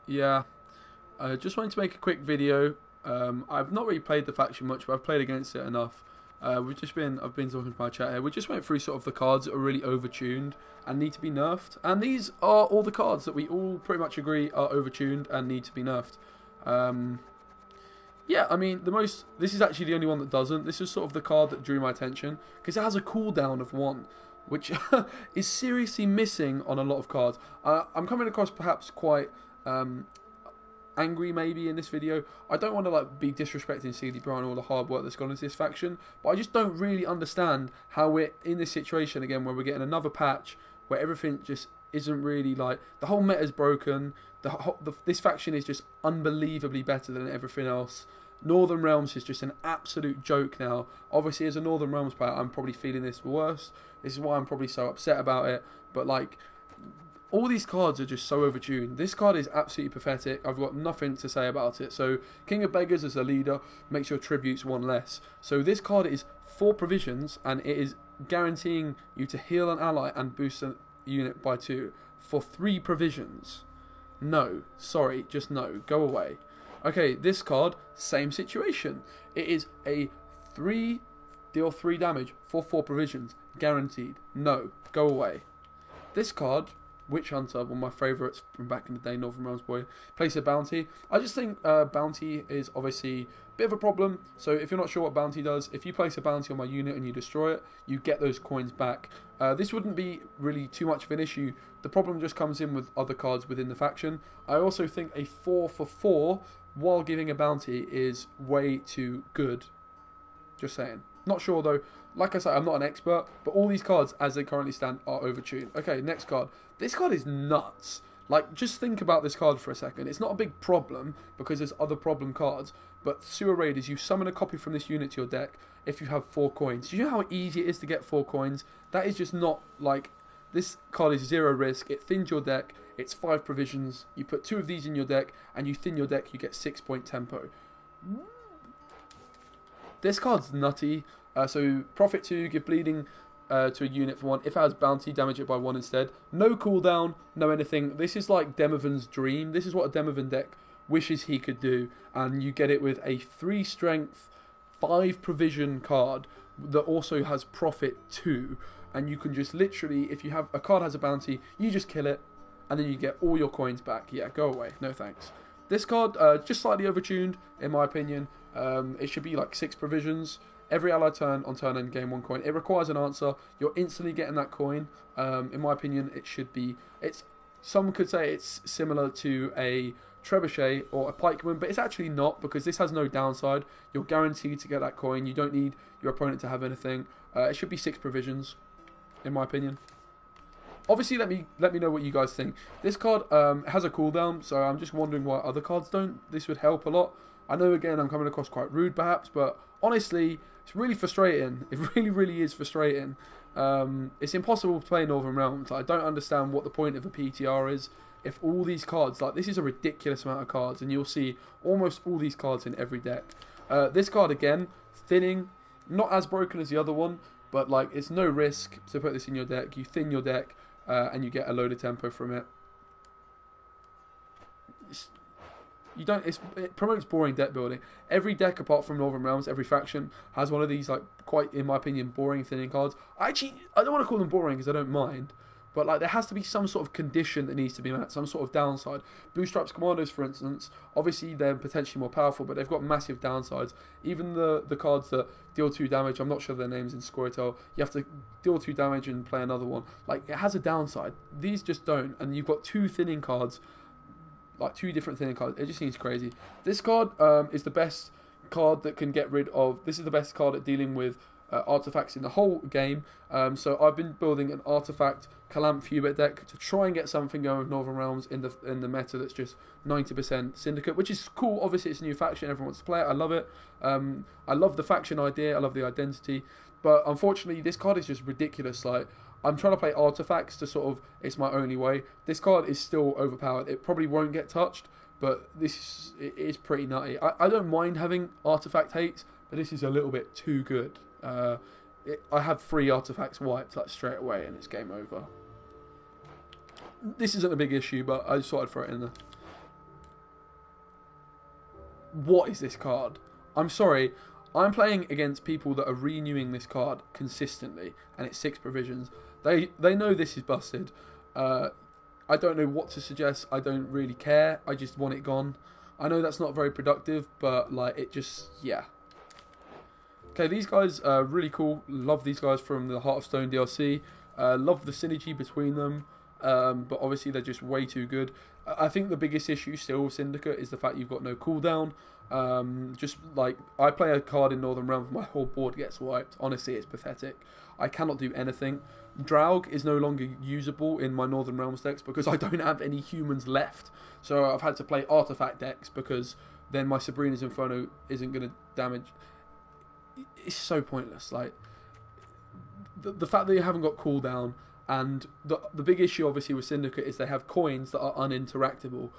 Yeah, I just wanted to make a quick video. I've not really played the faction much, but I've played against it enough. I've been talking to my chat here. We just went through sort of the cards that are really overtuned and need to be nerfed. And these are all the cards that we all pretty much agree are overtuned and need to be nerfed. Yeah, I mean, this is actually the only one that doesn't. This is sort of the card that drew my attention, because it has a cooldown of 1, which is seriously missing on a lot of cards. I'm coming across perhaps quite angry maybe in this video. I don't want to like be disrespecting CD Brown and all the hard work that's gone into this faction, but I just don't really understand how we're in this situation again where we're getting another patch where everything just isn't really like, the whole meta's broken. This faction is just unbelievably better than everything else. Northern Realms is just an absolute joke now. Obviously, as a Northern Realms player, I'm probably feeling this worse. This is why I'm probably so upset about it. But like, all these cards are just so overtuned. This card is absolutely pathetic. I've got nothing to say about it. So, King of Beggars as a leader makes your tributes 1 less. So this card is 4 provisions, and it is guaranteeing you to heal an ally and boost a unit by 2 for 3 provisions. No, sorry, just no. Go away. Okay, this card, same situation. It is a deal 3 damage for 4 provisions, guaranteed. No, go away. This card, Witch Hunter, one of my favourites from back in the day, Northern Realms boy, place a bounty. I just think bounty is obviously a bit of a problem. So if you're not sure what bounty does, if you place a bounty on my unit and you destroy it, you get those coins back. This wouldn't be really too much of an issue. The problem just comes in with other cards within the faction. I also think a 4 for 4 while giving a bounty is way too good. Just saying. Not sure though. Like I said, I'm not an expert, but all these cards as they currently stand are overtuned. Okay, next card. This card is nuts. Like, just think about this card for a second. It's not a big problem because there's other problem cards, but Sewer Raiders, you summon a copy from this unit to your deck if you have 4 coins. Do you know how easy it is to get 4 coins? That is just not, like, this card is 0 risk. It thins your deck. It's 5 provisions. You put 2 of these in your deck, and you thin your deck, you get 6-point tempo. This card's nutty. So, profit 2, give bleeding to a unit for 1. If it has bounty, damage it by 1 instead. No cooldown, no anything. This is like Demovan's dream. This is what a Demovan deck wishes he could do. And you get it with a 3 strength, 5 provision card that also has profit 2. And you can just literally, if you have a card has a bounty, you just kill it. And then you get all your coins back. Yeah, go away. No thanks. This card, just slightly overtuned, in my opinion. It should be like 6 provisions. Every ally turn on turn end gain 1 coin. It requires an answer. You're instantly getting that coin. In my opinion, it should be. Some could say it's similar to a trebuchet or a pikeman, but it's actually not because this has no downside. You're guaranteed to get that coin. You don't need your opponent to have anything. It should be 6 provisions, in my opinion. Obviously, let me know what you guys think. This card has a cooldown, so I'm just wondering why other cards don't. This would help a lot. I know, again, I'm coming across quite rude, perhaps, but honestly, it's really frustrating. It really, really is frustrating. It's impossible to play Northern Realms. I don't understand what the point of a PTR is if all these cards, like, this is a ridiculous amount of cards, and you'll see almost all these cards in every deck. This card, again, thinning, not as broken as the other one, but, like, it's no risk to put this in your deck. You thin your deck, and you get a load of tempo from it. It promotes boring deck building. Every deck apart from Northern Realms, every faction has one of these, like, quite, in my opinion, boring thinning cards. I don't want to call them boring because I don't mind, but like, there has to be some sort of condition that needs to be met, some sort of downside. Bootstraps Commandos, for instance, obviously they're potentially more powerful, but they've got massive downsides. Even the cards that deal 2 damage, I'm not sure their names in Scoretel, you have to deal 2 damage and play another one. Like, it has a downside. These just don't, and you've got 2 thinning cards, like 2 different thinning cards. It just seems crazy. This card is the best card that can get rid of. This is the best card at dealing with artifacts in the whole game. So I've been building an artifact Calamp Hubert deck to try and get something going with Northern Realms in the meta that's just 90% Syndicate, which is cool. Obviously, it's a new faction. Everyone wants to play it. I love it. I love the faction idea. I love the identity. But unfortunately, this card is just ridiculous. Like, I'm trying to play artifacts to sort of, it's my only way. This card is still overpowered. It probably won't get touched, but it is pretty nutty. I don't mind having artifact hates, but this is a little bit too good. I have 3 artifacts wiped like straight away and it's game over. This isn't a big issue, but I just thought I'd throw it in there. what is this card? I'm sorry, I'm playing against people that are renewing this card consistently, and it's 6 provisions. They know this is busted. I don't know what to suggest. I don't really care. I just want it gone. I know that's not very productive, but like it just, yeah. Okay, these guys are really cool. Love these guys from the Heart of Stone DLC. Love the synergy between them. But obviously they're just way too good. I think the biggest issue still with Syndicate is the fact you've got no cooldown. Just like, I play a card in Northern Realms, my whole board gets wiped. Honestly, it's pathetic. I cannot do anything. Draug is no longer usable in my Northern Realms decks because I don't have any humans left. So I've had to play artifact decks because then my Sabrina's Inferno isn't going to damage. It's so pointless. Like, the fact that you haven't got cooldown, and the big issue obviously with Syndicate is they have coins that are uninteractable.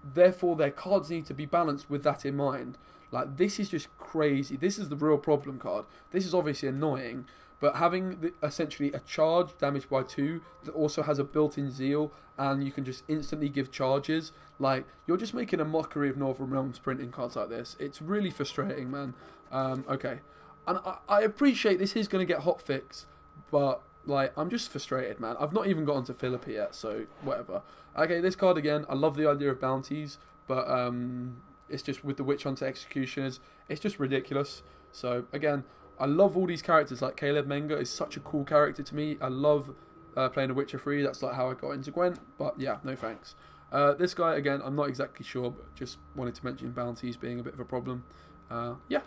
Therefore, their cards need to be balanced with that in mind. Like, this is just crazy. This is the real problem card. This is obviously annoying, but having essentially a charge damaged by 2 that also has a built-in zeal, and you can just instantly give charges, like, you're just making a mockery of Northern Realms printing cards like this. It's really frustrating, man. Okay. And I appreciate this is going to get hotfixed, but like, I'm just frustrated, man. I've not even gotten to Philippa yet, so whatever. Okay, this card again, I love the idea of bounties, but it's just with the Witch Hunter Executioners, it's just ridiculous. So again, I love all these characters. Like, Caleb Menga is such a cool character to me. I love playing a Witcher 3. That's like how I got into Gwent, but yeah, no thanks. This guy, again, I'm not exactly sure, but just wanted to mention bounties being a bit of a problem. Yeah.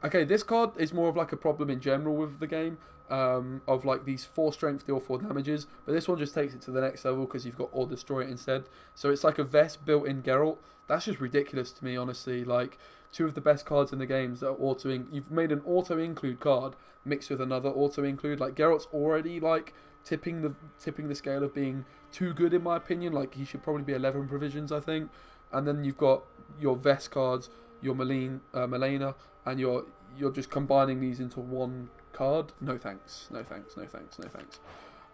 Okay, this card is more of like a problem in general with the game, of like these 4 strength deal 4 damages, but this one just takes it to the next level because you've got Or Destroy It instead. So it's like a vest built in Geralt. That's just ridiculous to me, honestly. Like, 2 of the best cards in the games that are you've made an auto-include card mixed with another auto-include. Like, Geralt's already like tipping the scale of being too good in my opinion. Like, he should probably be 11 provisions, I think. And then you've got your vest cards, your Melena, and you're just combining these into one card. No thanks. No thanks. No thanks. No thanks.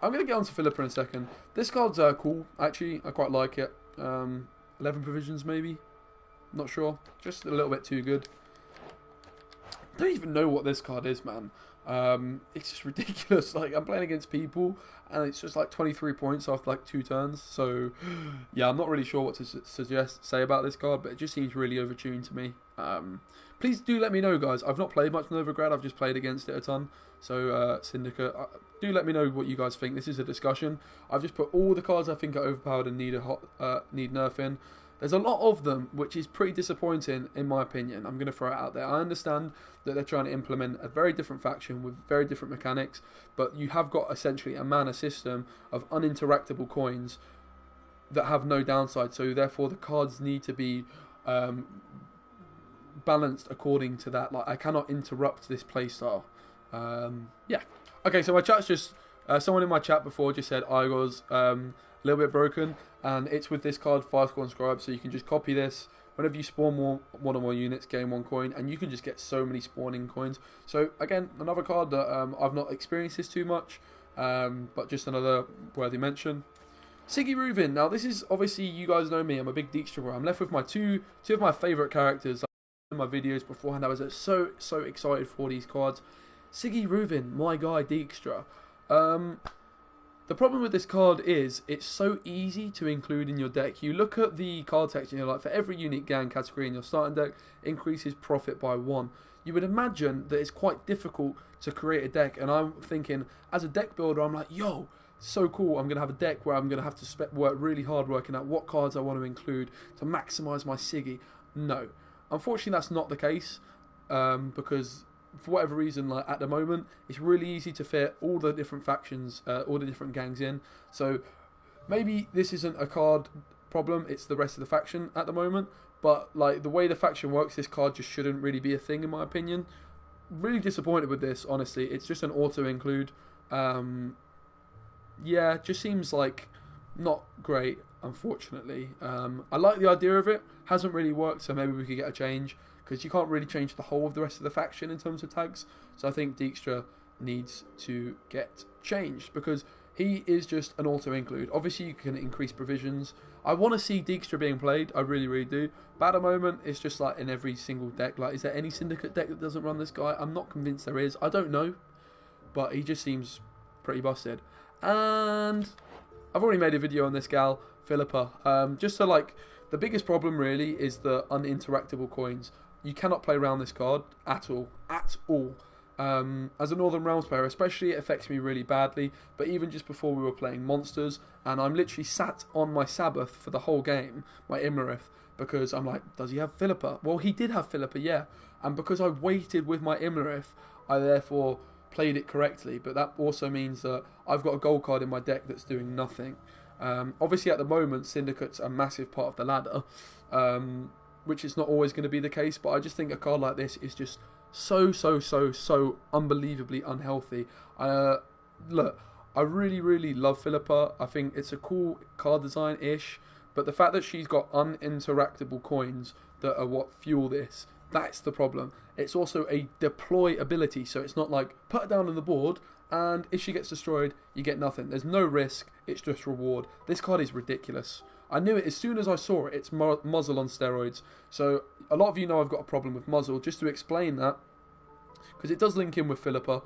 I'm going to get on to Philippa in a second. This card's cool, actually. I quite like it. 11 provisions, maybe? Not sure. Just a little bit too good. I don't even know what this card is, man. It's just ridiculous. Like, I'm playing against people, and it's just like 23 points after like 2 turns. So, yeah, I'm not really sure what to say about this card, but it just seems really overtuned to me. Please do let me know, guys. I've not played much Novigrad. I've just played against it a ton. So, Syndicate, do let me know what you guys think. This is a discussion. I've just put all the cards I think are overpowered and need nerf in. There's a lot of them, which is pretty disappointing in my opinion. I'm going to throw it out there. I understand that they're trying to implement a very different faction with very different mechanics, but you have got essentially a mana system of uninteractable coins that have no downside, so therefore the cards need to be balanced according to that. Like, I cannot interrupt this playstyle. Yeah. Okay, so my chat's just... someone in my chat before just said I was a little bit broken, and it's with this card, 5-score Scribe, so you can just copy this. Whenever you spawn one or more units, gain 1 coin, and you can just get so many spawning coins. So again, another card that I've not experienced this too much, but just another worthy mention. Siggy Ruvin. Now this is obviously, you guys know me, I'm a big Dijkstra bro. I'm left with my two of my favourite characters. In my videos beforehand, I was so excited for these cards. Siggy Ruvin, my guy Dijkstra. The problem with this card is it's so easy to include in your deck. You look at the card text and you're like, for every unique gang category in your starting deck, increases profit by 1. You would imagine that it's quite difficult to create a deck, and I'm thinking, as a deck builder, I'm like, yo, so cool, I'm going to have a deck where I'm going to have to work really hard working out what cards I want to include to maximise my Siggy. No. Unfortunately, that's not the case, because for whatever reason, like at the moment, it's really easy to fit all the different factions, all the different gangs in. So maybe this isn't a card problem, it's the rest of the faction at the moment. But like the way the faction works, this card just shouldn't really be a thing in my opinion. Really disappointed with this, honestly. It's just an auto-include. Yeah, just seems like not great, unfortunately. I like the idea of it. Hasn't really worked, so maybe we could get a change, because you can't really change the whole of the rest of the faction in terms of tags. So I think Dijkstra needs to get changed, because he is just an auto-include. Obviously, you can increase provisions. I want to see Dijkstra being played. I really, really do. But at the moment, it's just like in every single deck. Like, is there any Syndicate deck that doesn't run this guy? I'm not convinced there is. I don't know. But he just seems pretty busted. And I've already made a video on this gal, Philippa. Just so, like, the biggest problem really is the uninteractable coins. You cannot play around this card at all. At all. As a Northern Realms player especially, it affects me really badly. But even just before we were playing monsters, and I'm literally sat on my Sabbath for the whole game, my Imrith, because I'm like, does he have Philippa? Well, he did have Philippa, yeah. And because I waited with my Imrith, I therefore played it correctly. But that also means that I've got a gold card in my deck that's doing nothing. Obviously at the moment, Syndicate's a massive part of the ladder, which is not always going to be the case. But I just think a card like this is just so unbelievably unhealthy. Look, I really love Philippa. I think it's a cool card design-ish, but the fact that she's got uninteractable coins that are what fuel this, that's the problem. It's also a deploy ability, so it's not like put her down on the board and if she gets destroyed, you get nothing. There's no risk, it's just reward. This card is ridiculous. I knew it as soon as I saw it. It's muzzle on steroids. So a lot of you know I've got a problem with muzzle. Just to explain that, because it does link in with Philippa.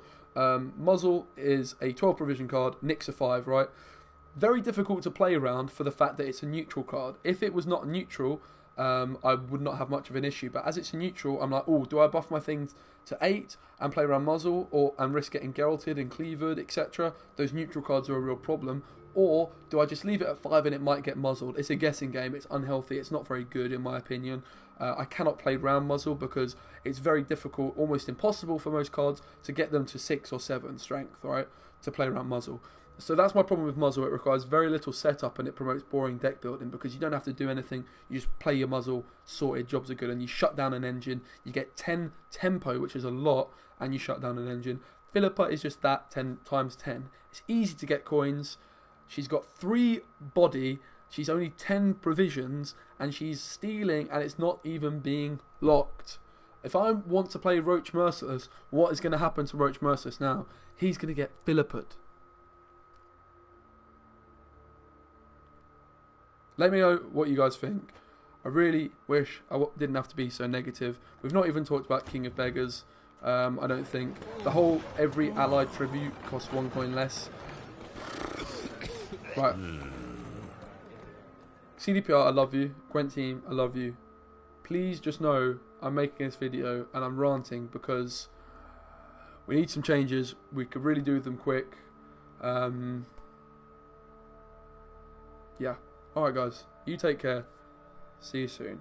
Muzzle is a 12 provision card, Nick's a 5, right? Very difficult to play around for the fact that it's a neutral card. If it was not neutral, I would not have much of an issue. But as it's a neutral, I'm like, oh, do I buff my things to 8 and play around muzzle, and risk getting Geralted and Cleavered, etc.? Those neutral cards are a real problem. Or do I just leave it at 5 and it might get muzzled? It's a guessing game. It's unhealthy. It's not very good in my opinion. I cannot play round muzzle because it's very difficult, almost impossible for most cards to get them to 6 or 7 strength, right? To play around muzzle. So that's my problem with muzzle. It requires very little setup and it promotes boring deck building because you don't have to do anything. You just play your muzzle, sorted, jobs are good, and you shut down an engine. You get 10 tempo, which is a lot, and you shut down an engine. Philippa is just that 10 times 10. It's easy to get coins. She's got 3 body, she's only 10 provisions, and she's stealing, and it's not even being locked. If I want to play Roach Merciless, what is going to happen to Roach Merciless now? He's going to get Philippa. Let me know what you guys think. I really wish I didn't have to be so negative. We've not even talked about King of Beggars. I don't think. The whole every allied tribute costs 1 coin less. Right. CDPR, I love you. Gwent team, I love you. Please just know I'm making this video and I'm ranting because we need some changes. We could really do them quick. Yeah. Alright guys, you take care. See you soon.